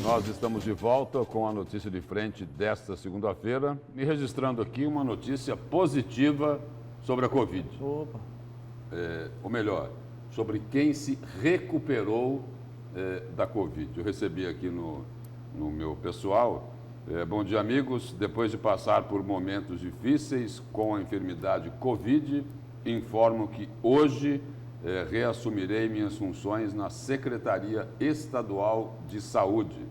Nós estamos de volta com a notícia de frente desta segunda-feira e registrando aqui uma notícia positiva sobre a Covid. Opa! Ou melhor, sobre quem se recuperou da Covid. Eu recebi aqui no meu pessoal. Bom dia, amigos. Depois de passar por momentos difíceis com a enfermidade Covid, informo que hoje reassumirei minhas funções na Secretaria Estadual de Saúde.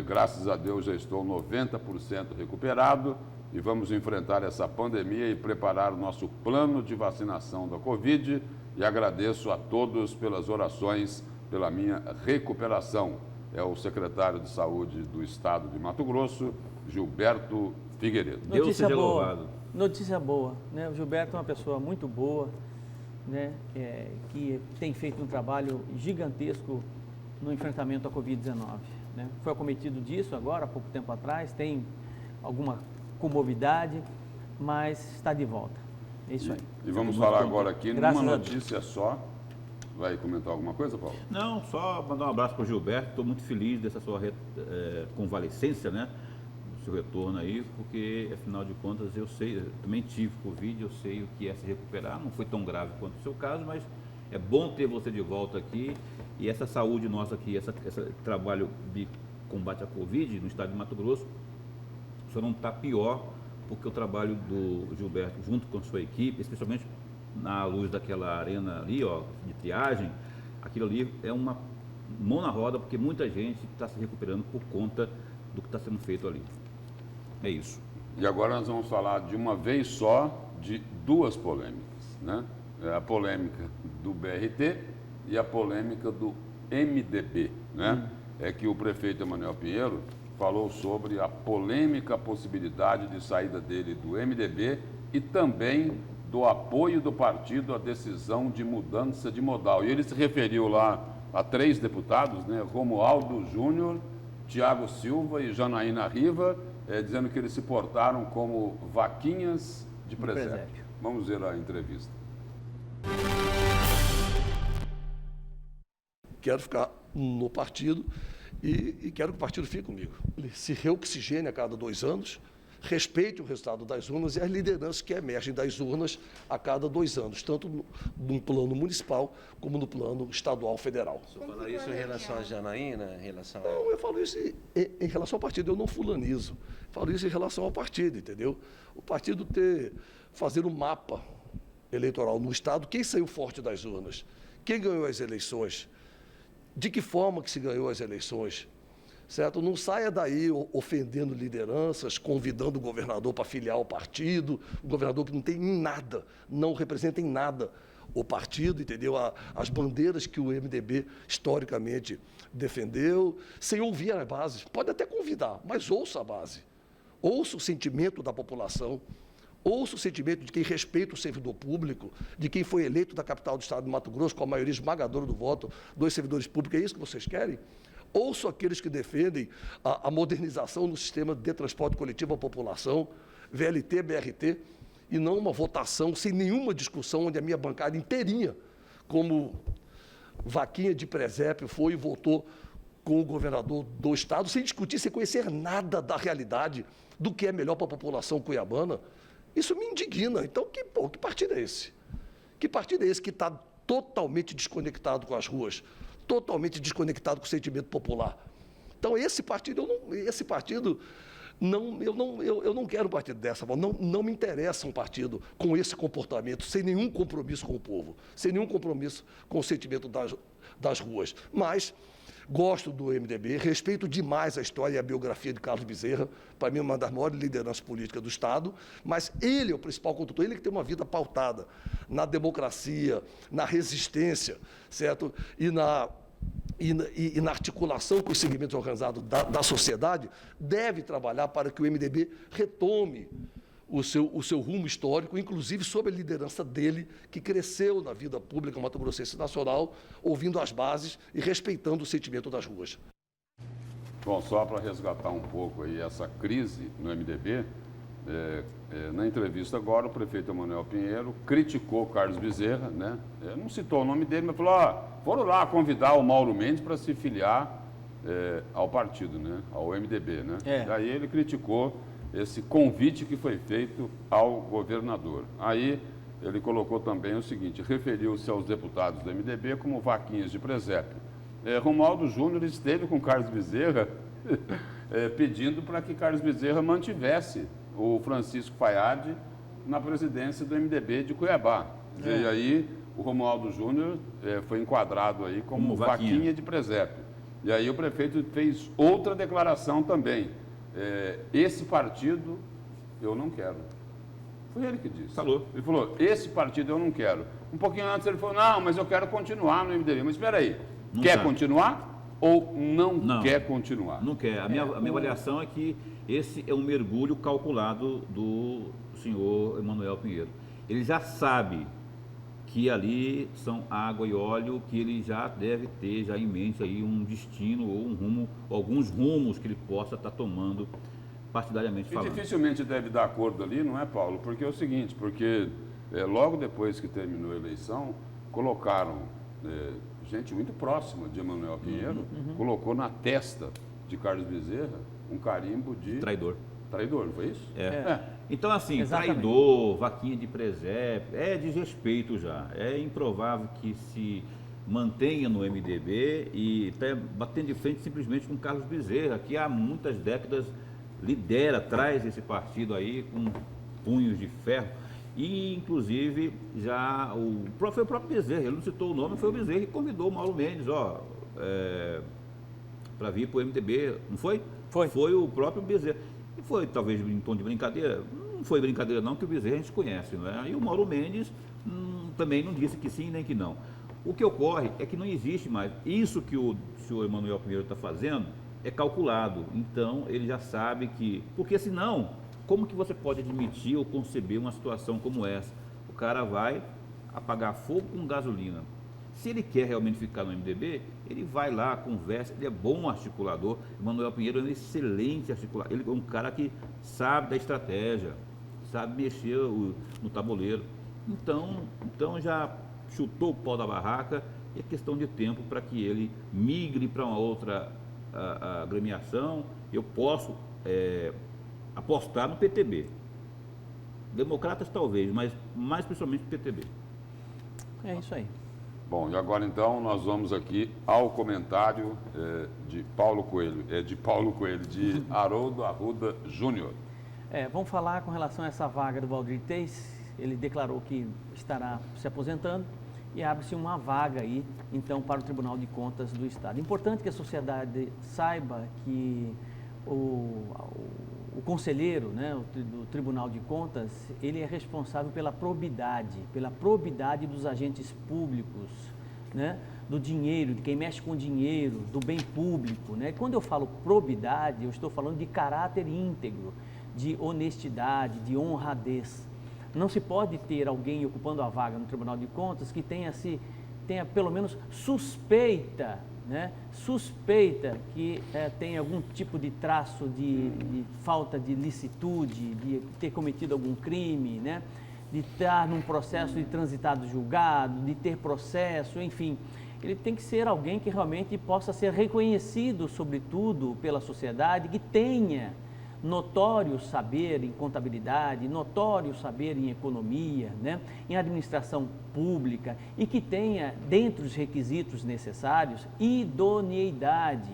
Graças a Deus já estou 90% recuperado e vamos enfrentar essa pandemia e preparar o nosso plano de vacinação da Covid. E agradeço a todos pelas orações pela minha recuperação. É o secretário de Saúde do Estado de Mato Grosso, Gilberto Figueiredo. Deus seja louvado. Notícia boa, né? O Gilberto é uma pessoa muito boa, né? Que tem feito um trabalho gigantesco no enfrentamento à Covid-19. Né? Foi acometido disso agora, há pouco tempo atrás, tem alguma comorbidade, mas está de volta. É isso aí. E vamos falar agora aqui numa notícia só. Vai comentar alguma coisa, Paulo? Não, só mandar um abraço para o Gilberto. Estou muito feliz dessa sua convalescência, né? Do seu retorno aí, porque, afinal de contas, eu sei, eu também tive Covid, eu sei o que é se recuperar. Não foi tão grave quanto o seu caso, mas é bom ter você de volta aqui. E essa saúde nossa aqui, esse trabalho de combate à Covid no estado de Mato Grosso, só não está pior, porque o trabalho do Gilberto, junto com a sua equipe, especialmente na luz daquela arena ali, ó, de triagem, aquilo ali é uma mão na roda, porque muita gente está se recuperando por conta do que está sendo feito ali. É isso. E agora nós vamos falar de uma vez só de duas polêmicas, né? A polêmica do BRT e a polêmica do MDB, né? É que o prefeito Emanuel Pinheiro falou sobre a polêmica possibilidade de saída dele do MDB e também do apoio do partido à decisão de mudança de modal. E ele se referiu lá a 3 deputados, né? Romualdo Júnior, Tiago Silva e Janaína Riva, dizendo que eles se portaram como vaquinhas de presépio. Vamos ver a entrevista. Quero ficar no partido e quero que o partido fique comigo. Ele se reoxigene a cada 2 anos, respeite o resultado das urnas e as lideranças que emergem das urnas a cada 2 anos, tanto no plano municipal como no plano estadual federal. Você fala isso em relação a Janaína? Não, eu falo isso em relação ao partido, eu não fulanizo. Falo isso em relação ao partido, entendeu? O partido fazer um mapa eleitoral no estado, quem saiu forte das urnas, quem ganhou as eleições, de que forma que se ganhou as eleições, certo? Não saia daí ofendendo lideranças, convidando o governador para filiar ao partido, o governador que não tem em nada, não representa em nada o partido, entendeu? As bandeiras que o MDB historicamente defendeu, sem ouvir as bases. Pode até convidar, mas ouça a base, ouça o sentimento da população, ouça o sentimento de quem respeita o servidor público, de quem foi eleito da capital do estado de Mato Grosso com a maioria esmagadora do voto, 2 servidores públicos. É isso que vocês querem? Ouço aqueles que defendem a modernização no sistema de transporte coletivo à população, VLT, BRT, e não uma votação sem nenhuma discussão, onde a minha bancada inteirinha, como vaquinha de presépio, foi e votou com o governador do estado, sem discutir, sem conhecer nada da realidade, do que é melhor para a população cuiabana. Isso me indigna. Então, que partido é esse? Que partido é esse que está totalmente desconectado com as ruas, totalmente desconectado com o sentimento popular? Então, esse partido, eu não quero um partido dessa forma. Não me interessa um partido com esse comportamento, sem nenhum compromisso com o povo, sem nenhum compromisso com o sentimento das ruas. Mas gosto do MDB, respeito demais a história e a biografia de Carlos Bezerra, para mim é uma das maiores lideranças políticas do Estado, mas ele é o principal condutor, ele que tem uma vida pautada na democracia, na resistência, certo? E na articulação com os segmentos organizados da sociedade, deve trabalhar para que o MDB retome o seu rumo histórico, inclusive sob a liderança dele, que cresceu na vida pública mato-grossense nacional, ouvindo as bases e respeitando o sentimento das ruas. Bom, só para resgatar um pouco aí essa crise no MDB, na entrevista agora, o prefeito Emanuel Pinheiro criticou Carlos Bezerra, né? Não citou o nome dele, mas falou, foram lá convidar o Mauro Mendes para se filiar ao partido, né? Ao MDB, né? É. Daí ele criticou esse convite que foi feito ao governador. Aí ele colocou também o seguinte, referiu-se aos deputados do MDB como vaquinhas de presépio. Romualdo Júnior esteve com Carlos Bezerra pedindo para que Carlos Bezerra mantivesse o Francisco Fayad na presidência do MDB de Cuiabá. E aí o Romualdo Júnior foi enquadrado aí como vaquinha de presépio. E aí o prefeito fez outra declaração também. Esse partido eu não quero. Foi ele que disse. Falou. Ele falou, esse partido eu não quero. Um pouquinho antes ele falou, não, mas eu quero continuar no MDB. Mas espera aí, quer continuar ou não quer continuar? Não quer. A minha avaliação é que esse é um mergulho calculado do senhor Emanuel Pinheiro. Ele já sabe que ali são água e óleo, que ele já deve ter já em mente aí um destino ou um rumo, alguns rumos que ele possa estar tomando partidariamente E falando. dificilmente deve dar acordo ali, não é, Paulo? Porque é o seguinte, porque logo depois que terminou a eleição, colocaram gente muito próxima de Emanuel Pinheiro, colocou na testa de Carlos Bezerra um carimbo de Traidor. traidor, não foi isso? Então, assim, Exatamente. traidor, vaquinha de presépio, é desrespeito já. É improvável que se mantenha no MDB e está batendo de frente simplesmente com Carlos Bezerra, que há muitas décadas lidera, traz esse partido aí com punhos de ferro. E, inclusive, já foi o próprio Bezerra, ele não citou o nome, foi o Bezerra que convidou o Mauro Mendes, para vir para o MDB, não foi? Foi. Foi o próprio Bezerra. E foi, talvez, em tom de brincadeira. Não foi brincadeira, não, que o Bezerra a gente conhece, não é? E o Mauro Mendes também não disse que sim nem que não. O que ocorre é que não existe mais. Isso que o senhor Emanuel Pinheiro está fazendo é calculado. Então, ele já sabe que... Porque, senão, como que você pode admitir ou conceber uma situação como essa? O cara vai apagar fogo com gasolina. Se ele quer realmente ficar no MDB, ele vai lá, conversa, ele é bom articulador. Emanuel Pinheiro é um excelente articulador. Ele é um cara que sabe da estratégia, sabe mexer no tabuleiro. Então já chutou o pau da barraca e é questão de tempo para que ele migre para uma outra agremiação. Eu posso apostar no PTB. Democratas talvez, mas mais principalmente no PTB. É isso aí. Bom, e agora então nós vamos aqui ao comentário de Paulo Coelho, de Haroldo Arruda Júnior. Vamos falar com relação a essa vaga do Valdir Teis. Ele declarou que estará se aposentando e abre-se uma vaga aí, então, para o Tribunal de Contas do Estado. Importante que a sociedade saiba que o conselheiro, né, do Tribunal de Contas, ele é responsável pela probidade dos agentes públicos, né, do dinheiro, de quem mexe com dinheiro, do bem público, né? Quando eu falo probidade, eu estou falando de caráter íntegro, de honestidade, de honradez. Não se pode ter alguém ocupando a vaga no Tribunal de Contas que tenha pelo menos suspeita, né? Suspeita que tem algum tipo de traço de falta de licitude, de ter cometido algum crime, né? De estar num processo de transitado julgado, de ter processo, enfim. Ele tem que ser alguém que realmente possa ser reconhecido, sobretudo, pela sociedade, que tenha notório saber em contabilidade, notório saber em economia, né, em administração pública e que tenha, dentre os requisitos necessários, idoneidade,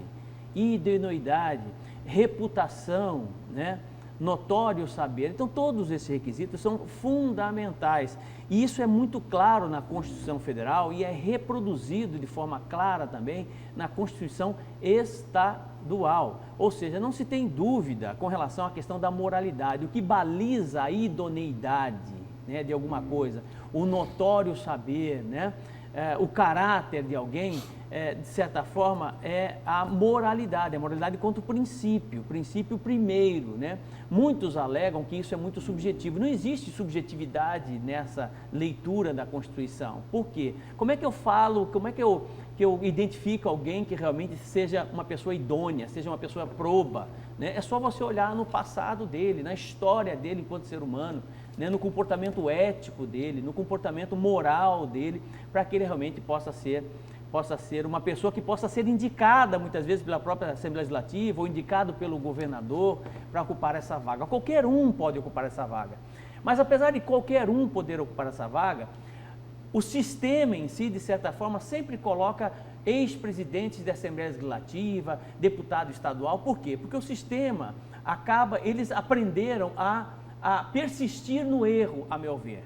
reputação, né, notório saber. Então, todos esses requisitos são fundamentais. E isso é muito claro na Constituição Federal e é reproduzido de forma clara também na Constituição Estadual. Ou seja, não se tem dúvida com relação à questão da moralidade. O que baliza a idoneidade, né, de alguma coisa, o notório saber, né, o caráter de alguém, de certa forma, é a moralidade quanto princípio primeiro, né? Muitos alegam que isso é muito subjetivo. Não existe subjetividade nessa leitura da Constituição. Por quê? Como é que eu falo, que eu identifico alguém que realmente seja uma pessoa idônea, seja uma pessoa proba, né? É só você olhar no passado dele, na história dele enquanto ser humano, né? No comportamento ético dele, no comportamento moral dele, para que ele realmente possa possa ser uma pessoa que possa ser indicada muitas vezes pela própria Assembleia Legislativa ou indicado pelo governador para ocupar essa vaga. Qualquer um pode ocupar essa vaga. Mas apesar de qualquer um poder ocupar essa vaga, o sistema em si, de certa forma, sempre coloca ex-presidentes da Assembleia Legislativa, deputado estadual. Por quê? Porque o sistema eles aprenderam a persistir no erro, a meu ver.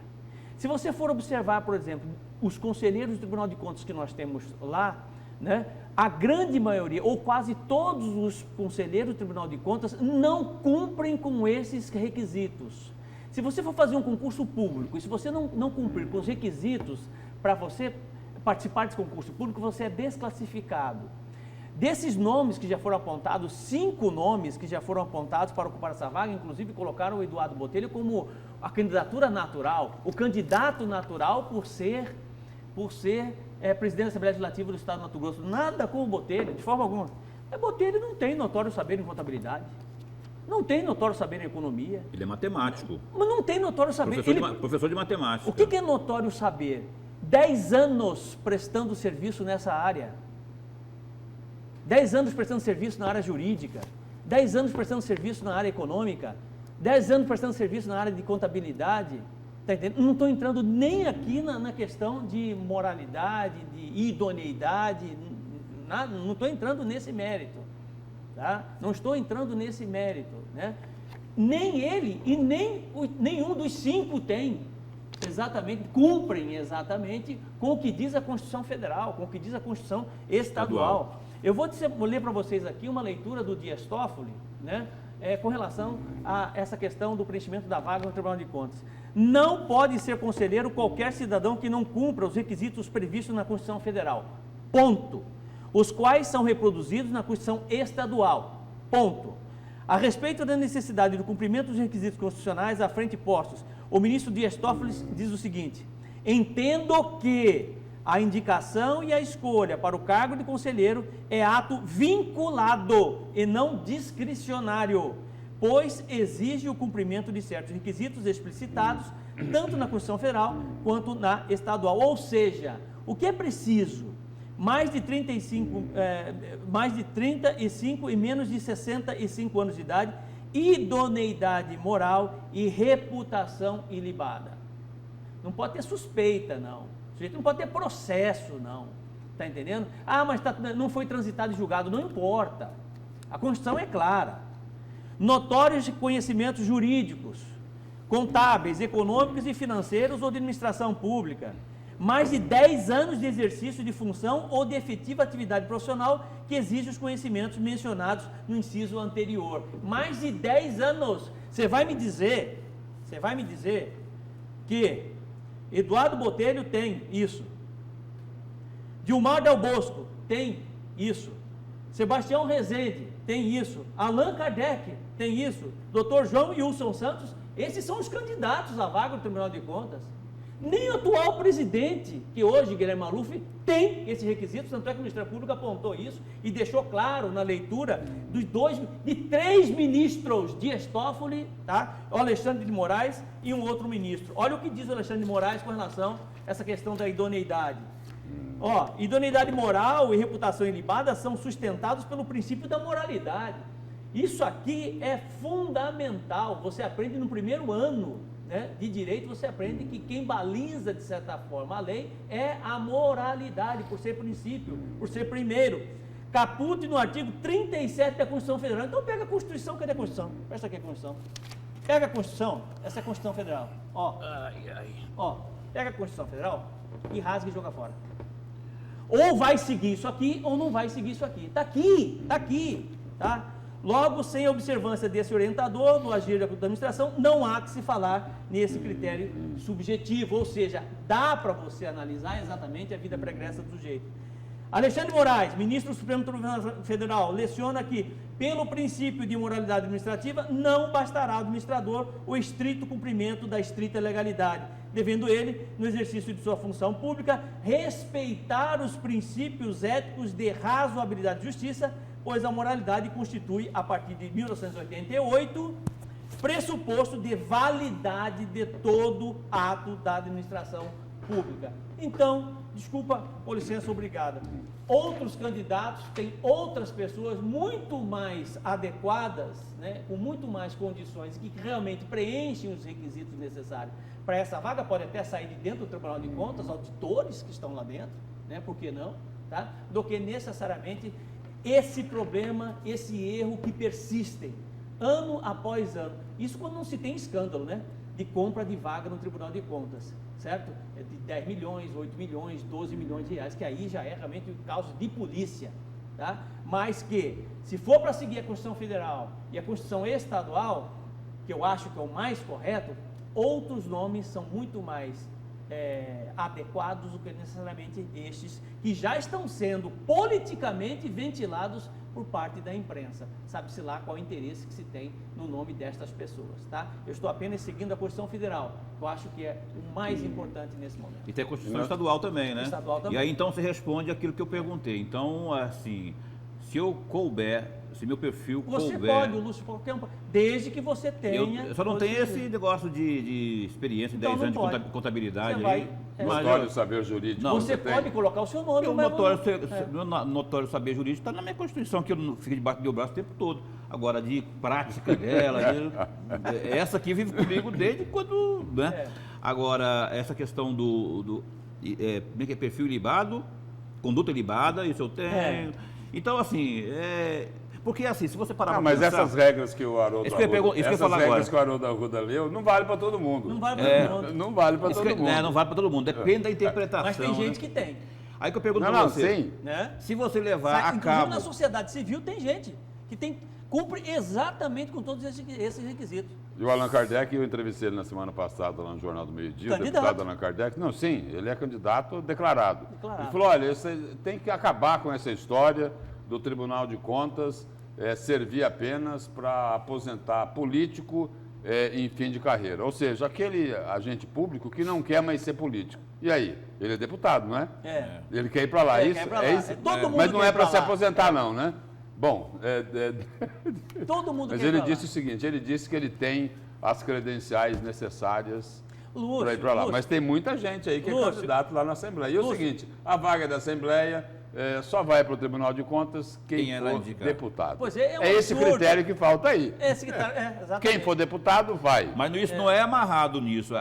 Se você for observar, por exemplo, os conselheiros do Tribunal de Contas que nós temos lá, né, a grande maioria, ou quase todos os conselheiros do Tribunal de Contas não cumprem com esses requisitos. Se você for fazer um concurso público e se você não cumprir com os requisitos para você participar desse concurso público, você é desclassificado. Desses nomes que já foram apontados, 5 nomes que já foram apontados para ocupar essa vaga, inclusive colocaram o Eduardo Botelho como a candidatura natural, o candidato natural por ser presidente da Assembleia Legislativa do Estado do Mato Grosso. Nada com o Botelho, de forma alguma. Botelho não tem notório saber em contabilidade, não tem notório saber em economia. Ele é matemático. Mas não tem notório saber. Professor de matemática. O que é notório saber? 10 anos prestando serviço nessa área. 10 anos prestando serviço na área jurídica. 10 anos prestando serviço na área econômica. 10 anos prestando serviço na área de contabilidade. Tá entendendo? Não estou entrando nem aqui na questão de moralidade, de idoneidade. Não estou entrando nesse mérito. Tá? Não estou entrando nesse mérito, né? Nem ele e nenhum dos 5 cumprem exatamente com o que diz a Constituição Federal, com o que diz a Constituição Estadual. Eu vou ler para vocês aqui uma leitura do Dias Toffoli, né, com relação a essa questão do preenchimento da vaga no Tribunal de Contas. Não pode ser conselheiro qualquer cidadão que não cumpra os requisitos previstos na Constituição Federal. Ponto. Os quais são reproduzidos na Constituição Estadual. Ponto. A respeito da necessidade do cumprimento dos requisitos constitucionais à frente postos, o ministro Dias Toffoli diz o seguinte: entendo que a indicação e a escolha para o cargo de conselheiro é ato vinculado e não discricionário, pois exige o cumprimento de certos requisitos explicitados tanto na Constituição Federal quanto na estadual. Ou seja, o que é preciso? Mais de 35 e menos de 65 anos de idade, idoneidade moral e reputação ilibada. Não pode ter suspeita, não. O sujeito não pode ter processo, não. Está entendendo? Mas não foi transitado e julgado. Não importa. A Constituição é clara. Notórios conhecimentos jurídicos, contábeis, econômicos e financeiros ou de administração pública. Mais de 10 anos de exercício de função ou de efetiva atividade profissional que exige os conhecimentos mencionados no inciso anterior. Mais de 10 anos. Você vai me dizer que Eduardo Botelho tem isso. Dilmar Del Bosco tem isso. Sebastião Rezende tem isso. Allan Kardec tem isso. Dr. João Wilson Santos, esses são os candidatos à vaga do Tribunal de Contas. Nem o atual presidente, que hoje, Guilherme Maluf, tem esses requisitos, tanto é que o Ministério Público apontou isso e deixou claro na leitura de 3 ministros, Dias Toffoli, tá? O Alexandre de Moraes e um outro ministro. Olha o que diz o Alexandre de Moraes com relação a essa questão da idoneidade. Idoneidade moral e reputação ilibada são sustentados pelo princípio da moralidade. Isso aqui é fundamental, você aprende no primeiro ano, né, de direito, você aprende que quem baliza, de certa forma, a lei é a moralidade, por ser princípio, por ser primeiro. Caput no artigo 37 da Constituição Federal. Então pega a Constituição, cadê a Constituição? Presta aqui a Constituição. Pega a Constituição, essa é a Constituição Federal. Pega a Constituição Federal e rasga e joga fora. Ou vai seguir isso aqui, ou não vai seguir isso aqui. Está aqui, tá? Logo, sem a observância desse orientador no agir da administração, não há que se falar nesse critério subjetivo, ou seja, dá para você analisar exatamente a vida pregressa do sujeito. Alexandre Moraes, ministro do Supremo Tribunal Federal, leciona que, pelo princípio de moralidade administrativa, não bastará ao administrador o estrito cumprimento da estrita legalidade, devendo ele, no exercício de sua função pública, respeitar os princípios éticos de razoabilidade e justiça, pois a moralidade constitui, a partir de 1988, pressuposto de validade de todo ato da administração pública. Então, desculpa, com licença, obrigada. Outros candidatos têm outras pessoas muito mais adequadas, né, com muito mais condições, que realmente preenchem os requisitos necessários para essa vaga. Pode até sair de dentro do Tribunal de Contas, auditores que estão lá dentro, né, por que não? Tá? Do que necessariamente esse problema, esse erro que persistem, ano após ano. Isso quando não se tem escândalo, né, de compra de vaga no Tribunal de Contas, certo? É de 10 milhões, 8 milhões, 12 milhões de reais, que aí já é realmente causa de polícia, tá? Mas que, se for para seguir a Constituição Federal e a Constituição Estadual, que eu acho que é o mais correto, outros nomes são muito mais adequados do que necessariamente estes que já estão sendo politicamente ventilados por parte da imprensa. Sabe-se lá qual o interesse que se tem no nome destas pessoas, tá? Eu estou apenas seguindo a Constituição Federal, que eu acho que é o mais importante nesse momento. E tem a Constituição Estadual também, né? Estadual também. E aí então você responde aquilo que eu perguntei. Então, assim, se eu couber, se meu perfil Você couber... pode, Lúcio, qualquer um, desde que você tenha... Eu só não tenho esse negócio de experiência, Então 10 anos não de pode. contabilidade Você vai- aí. é. Mas Notório saber jurídico. Não, você tem. pode colocar o seu nome, Meu mas notório saber jurídico está na minha Constituição, que eu não fico debaixo do meu braço o tempo todo. Agora, de prática dela, essa aqui vive comigo desde quando, né? É. Agora, essa questão como é que é perfil ilibado, conduta ilibada, isso eu tenho. É. Então, assim, porque assim, se você parar Ah, pra mas pensar... essas regras que o Haroldo Isso que eu ia pergun- isso que eu ia essas falar regras agora. que o Haroldo Arruda leu, não vale para todo mundo. não vai para todo mundo. Não vale para Isso todo que- mundo. né, não vale para todo mundo, depende da interpretação. Mas tem gente né? que tem, Aí que eu pergunto Não, pra não, você, sim. né? se você levar a Inclusive cabo... na sociedade civil tem gente que cumpre exatamente com todos esses requisitos. E o Allan Kardec, eu entrevistei ele na semana passada lá no Jornal do Meio Dia, o Candidato. deputado Allan Kardec. Não, sim, ele é candidato declarado. Declarado. Ele falou, olha, você tem que acabar com essa história do Tribunal de Contas servir apenas para aposentar político em fim de carreira. Ou seja, aquele agente público que não quer mais ser político. E aí? Ele é deputado, não é? É. Ele quer ir para lá, Ele isso? quer ir pra lá. É isso? É, todo mundo Mas não quer é ir para pra se lá. aposentar, não, né? Bom, Todo mundo mas quer ir ele pra lá. disse o seguinte, ele disse que ele tem as credenciais necessárias Lúcio, para ir para lá. Lúcio. Mas tem muita gente aí que é Lúcio. candidato lá na Assembleia. E é o Lúcio. seguinte, a vaga da Assembleia só vai para o Tribunal de Contas quem Quem ela for indicar. deputado. Pois é um esse absurdo. critério que falta aí. Esse que tá, exatamente. Quem for deputado, vai. Mas isso não é amarrado nisso.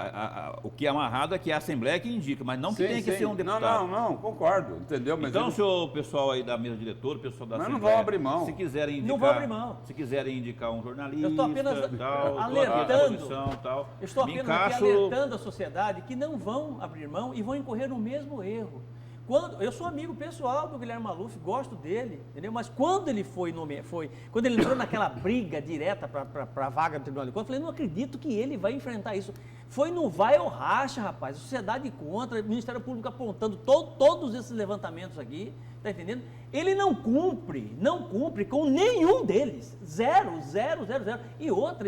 O que é amarrado é que é a Assembleia que indica, mas não que Sim, tenha que sim. ser um deputado. Não, concordo, entendeu? Mas Então, ele- senhor pessoal aí da mesa diretora, o pessoal da Mas não Assembleia, vão abrir mão. se quiserem indicar, Não vão abrir mão. se quiserem indicar um jornalista, Eu estou apenas tal, alertando. comissão, tal, Eu estou me apenas aqui encaixo- alertando a sociedade que não vão abrir mão e vão incorrer no mesmo erro. Eu sou amigo pessoal do Guilherme Maluf, gosto dele, entendeu? Mas quando ele quando ele entrou naquela briga direta para a vaga do Tribunal de Contas, eu falei, não acredito que ele vai enfrentar isso. Foi no vai ou racha, rapaz, a sociedade contra, o Ministério Público apontando todos esses levantamentos aqui, tá entendendo? Ele não cumpre com nenhum deles, zero. E outra,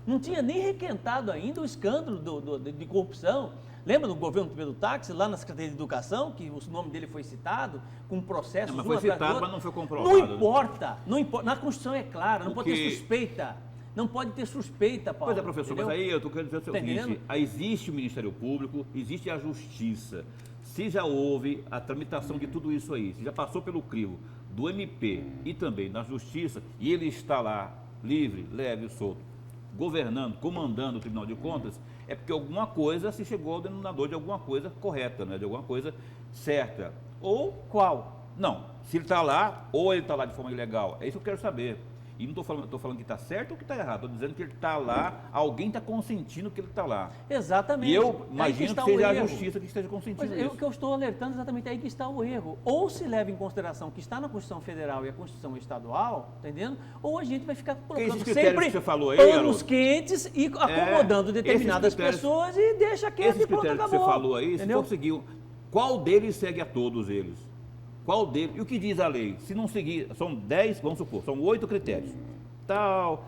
não tinha nem requentado ainda o escândalo de corrupção. Lembra do governo do táxi, lá na Secretaria de Educação, que o nome dele foi citado, com processos... Não, mas foi um atrás do citado, outro? mas não foi comprovado. Não importa. Na Constituição é clara, não pode ter Porque- suspeita. Não pode ter suspeita, Paulo. Pois é, professor, entendeu? mas aí eu estou querendo dizer o Tá seguinte, entendendo? existe o Ministério Público, existe a Justiça. Se já houve a tramitação de tudo isso aí, se já passou pelo crivo do MP e também na Justiça, e ele está lá, livre, leve e solto, governando, comandando o Tribunal de Contas, é porque alguma coisa se chegou ao denominador de alguma coisa correta, né? De alguma coisa certa. Ou, Qual? não, se ele está lá, ou ele está lá de forma ilegal, é isso que eu quero saber. E não estou falando que está certo ou que está errado, estou dizendo que ele está lá, alguém está consentindo que ele está lá. Exatamente. E eu Aí imagino que está o seja a erro. Justiça que esteja consentindo Pois isso. o que eu estou alertando exatamente aí que está o erro. Ou se leva em consideração que está na Constituição Federal e a Constituição Estadual, entendendo? Ou a gente vai ficar colocando esses critérios sempre que você falou aí, panos Haroldo? quentes e acomodando determinadas esses critérios- pessoas e deixa quieto Esses e pronto, critérios que acabou. você falou aí, se entendeu? for seguir, qual deles segue a todos eles? Qual deles? E o que diz a lei? Se não seguir, são 10, vamos supor, são 8 critérios. Tal,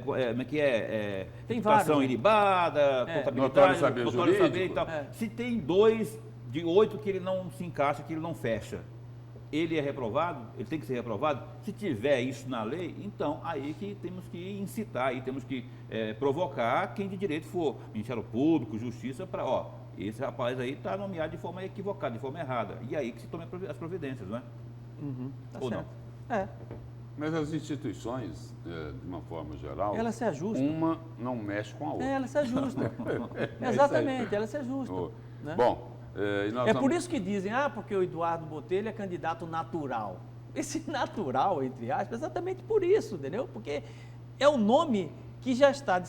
como é que é? Tem Reputação vários, né? ilibada, contabilidade, Notório saber notório jurídico. e tal. É. Se tem 2 de 8 que ele não se encaixa, que ele não fecha, ele é reprovado, ele tem que ser reprovado. Se tiver isso na lei, então aí que temos que incitar, aí temos que provocar quem de direito for, Ministério Público, Justiça, para, esse rapaz aí está nomeado de forma equivocada, de forma errada. E aí que se tome as providências, não é? Tá Ou certo. não? É. Mas as instituições, de uma forma geral, Elas se ajustam. uma não mexe com a outra. Elas se ajustam. isso aí. Exatamente, elas se ajustam. né? Bom, e nós É vamos... por isso que dizem, porque o Eduardo Botelho é candidato natural. Esse natural, entre aspas, é exatamente por isso, entendeu? Porque é o nome que já está.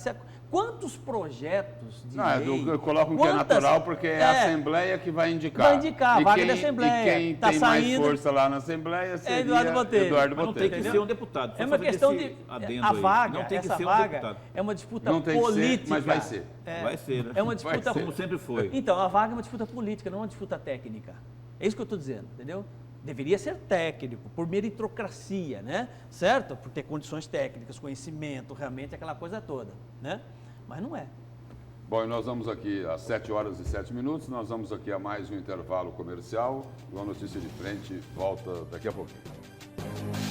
Quantos projetos de lei... Eu coloco que é natural porque é a Assembleia que vai indicar. Vai indicar, a vaga da E Assembleia. quem Tá tem saindo- mais força lá na Assembleia seria Eduardo Botelho. Eduardo Mas não tem que Botelho. ser um deputado. Só É uma fazer questão esse de... adendo A aí. vaga, Não tem que essa ser um vaga deputado. é uma disputa Não tem que ser, política. mas vai ser. Vai ser, né? É uma Vai disputa... ser. Como sempre foi. Então, a vaga é uma disputa política, não uma disputa técnica. É isso que eu estou dizendo, entendeu? Deveria ser técnico, por meritocracia, né? Certo? Por ter condições técnicas, conhecimento, realmente aquela coisa toda, né? Mas não é. Bom, e nós vamos aqui às 7h07, nós vamos aqui a mais um intervalo comercial. O Notícia de Frente volta daqui a pouquinho.